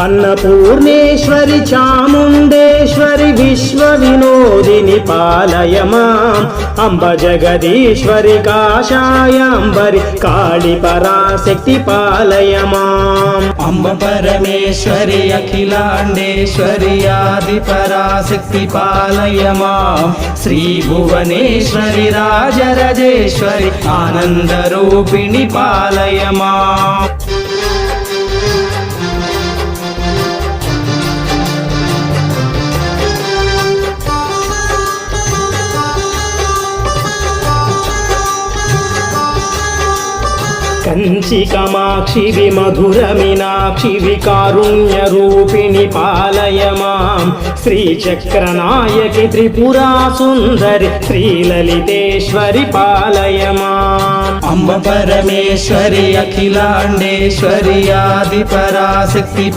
అన్నపూర్ణేశ్వరి చాముండేశ్వరి విశ్వ వినోదిని పాలయ మాం అంబ జగదీశ్వరి కాషాయాంబరి కాళి పరాశక్తి పాలయ మాం అంబ పరమేశ్వరి అఖిలాండేశ్వరి ఆది పరాశక్తి పాలయ మాం శ్రీ భువనేశ్వరి రాజరాజేశ్వరి ఆనంద రూపిణి పాలయ మాం కంచి కామాక్షి మధుర మీనాక్షి కారుణ్య రూపిణి పాలయ మాం శ్రీచక్రనాయకి త్రిపురా సుందరి శ్రీలలితేశ్వరి పాలయ మాం అంబ పరమేశ్వరి అఖిలాండేశ్వరి ఆది పరాశక్తి